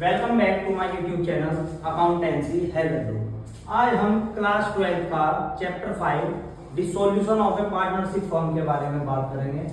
Welcome back to my YouTube channel accountancy hello. आज हम class 12 का chapter 5 the solution of a partnership firm के बारे में बात करेंगे।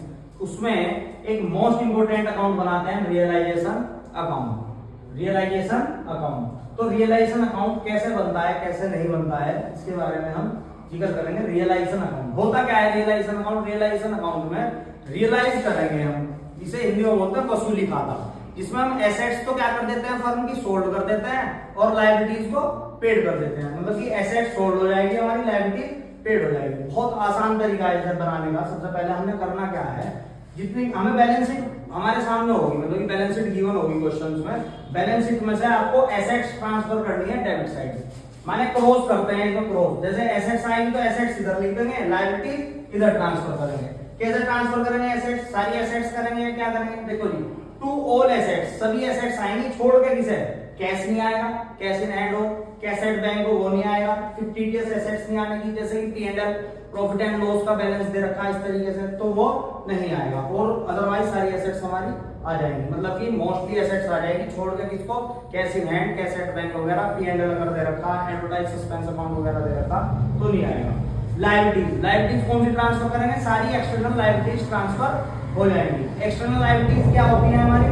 उसमें एक मोस्ट इंपोर्टेंट अकाउंट बनाते हैं रियलाइजेशन अकाउंट। रियलाइजेशन अकाउंट तो रियलाइजेशन अकाउंट कैसे बनता है कैसे नहीं बनता है इसके बारे में हम जिक्र करेंगे। रियलाइजेशन अकाउंट होता क्या है? रियलाइजेशन अकाउंट, रियलाइजेशन अकाउंट में रियलाइज करेंगे हम, इसे हिंदी में बोलते हैं वसूली खाता, जिसमें हम एसेट्स तो क्या कर देते हैं फर्म की, सोल्ड कर देते हैं और लायबिलिटीज को पेड कर देते हैं। मतलब कि एसेट सोल्ड हो जाएगी, हमारी लायबिलिटी पेड हो जाएगी। बहुत आसान तरीका है इसे बनाने का। सबसे पहले हमने करना क्या है, जितनी हमें बैलेंस शीट हमारे सामने होगी, मतलब कि बैलेंस शीट गिवन होगी क्वेश्चंस में। बैलेंस शीट में से आपको एसेट्स ट्रांसफर करनी है डेबिट साइड से, माने क्रॉस करते हैं तो क्रॉस, जैसे एसेट्स आएंगे तो एसेट्स इधर लिख देंगे, लायबिलिटी इधर ट्रांसफर करेंगे। कैसे ट्रांसफर करेंगे? एसेट्स, सारी एसेट्स करेंगे, क्या करेंगे देखो जी, टू ऑल एसेट्स, सभी एसेट्स आएंगी, छोड़ के किसे? कैश नहीं आएगा, कैश इन हैंड हो, कैसेट बैंक हो वो नहीं आएगा। फिर टीडीएस एसेट्स नहीं आने की, जैसे कि पी&एल प्रॉफिट एंड लॉस का बैलेंस दे रखा है इस तरीके से, तो वो नहीं आएगा। और अदरवाइज सारी एसेट्स हमारी आ जाएंगी, मतलब कि मोस्टली एसेट्स आ जाएगी, छोड़ के किसको? Cash in hand, cassette bank वगैरह, पी&एल अगर दे रखा, एडवर्टाइज सस्पेंस अकाउंट वगैरह दे रखा तो नहीं आएगा। लायबिलिटीज, लायबिलिटीज कौन सी ट्रांसफर करेंगे? सारी एक्सटर्नल लायबिलिटीज ट्रांसफर हो जाएंगी। एक्सटर्नल लायबिलिटीज क्या होती है? हमारी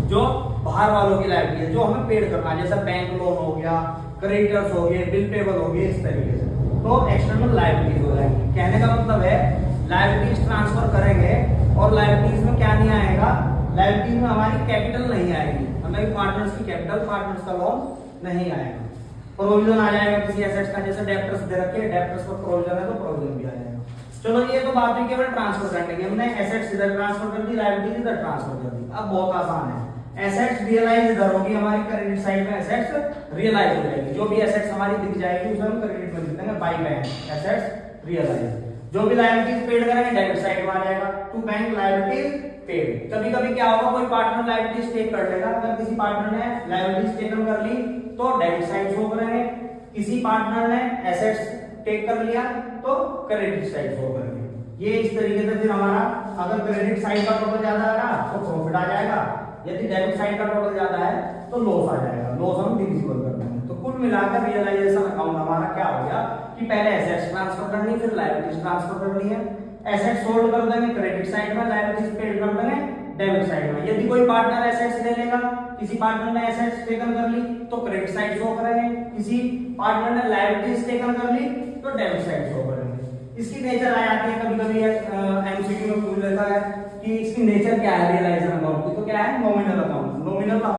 जो बाहर वालों की लायबिलिटी है, जो हमें पेड करना है, जैसे बैंक लोन हो गया, क्रेडिटर्स हो गए, बिल पेबल हो गए, इस तरीके से तो एक्सटर्नल लायबिलिटीज हो जाएंगी। कहने का मतलब है लायबिलिटीज ट्रांसफर करेंगे और लायबिलिटीज में क्या नहीं आएगा? लायबिलिटीज में हमारी कैपिटल नहीं आएगी, मतलब पार्टनर्स की कैपिटल, पार्टनर्स का लोन नहीं आएगा। प्रोविजन आ जाएगा किसी एसेट्स का, जैसे डेब्टर्स दे रखे हैं, डेब्टर्स पर प्रोविजन है तो प्रोविजन भी आ जाएगा। चलो ये तो बात है केवल ट्रांसफर करने की, हमने एसेट्स इधर ट्रांसफर कर दी, लायबिलिटीज इधर ट्रांसफर कर दी। अब बहुत आसान है, एसेट्स रियलाइज इधर होगी, हमारी क्रेडिट साइड में एसेट्स रियलाइज हो जाएगी। जो भी एसेट्स हमारी दिख जाएगी उसे हम क्रेडिट में लिख देंगे, बाय बैंक एसेट्स रियलाइज। जो भी लायबिलिटीज पेड करेंगे डेबिट साइड में आ जाएगा, टू बैंक लायबिलिटीज पेड। कभी कभी क्या होगा, कोई पार्टनर लायबिलिटीज टेक कर लेगा, अगर किसी पार्टनर ने लायबिलिटीज टेकन कर ली तो डेबिट साइड शो करेंगे, किसी पार्टनर ने एसेट्स टेक कर लिया तो क्रेडिट साइड शो करेंगे। ये इस तरीके से फिर हमारा अगर क्रेडिट साइड का टोटल ज्यादा आ रहा तो प्रॉफिट आ जाएगा, यदि डेबिट साइड का टोटल ज्यादा है तो लॉस आ जाएगा, लॉस हम डिविजिबल कर देंगे। तो कुल मिलाकर रियलाइजेशन अकाउंट हमारा क्या हो गया कि पहले एसेट्स ट्रांसफर करनी है, फिर लायबिलिटीज ट्रांसफर करनी है। एसेट्स सोल्ड कर देंगे क्रेडिट साइड में, लायबिलिटीज पेड कर देंगे डेबिट साइड में। यदि कोई पार्टनर एसेट्स ले लेगा, किसी पार्टनर ने एसेट्स टेकन कर ली तो क्रेडिट साइड शो करेंगे, किसी पार्टनर ने लायबिलिटीज टेकन कर ली तो डेबिट साइड शो करेंगे। इसकी नेचर आ जाती है, कभी कभी एमसीक्यू में पूछ लेता है कि इसकी नेचर क्या है रियलाइजेशन अकाउंट की, तो क्या है? Nominal account. नॉमिनल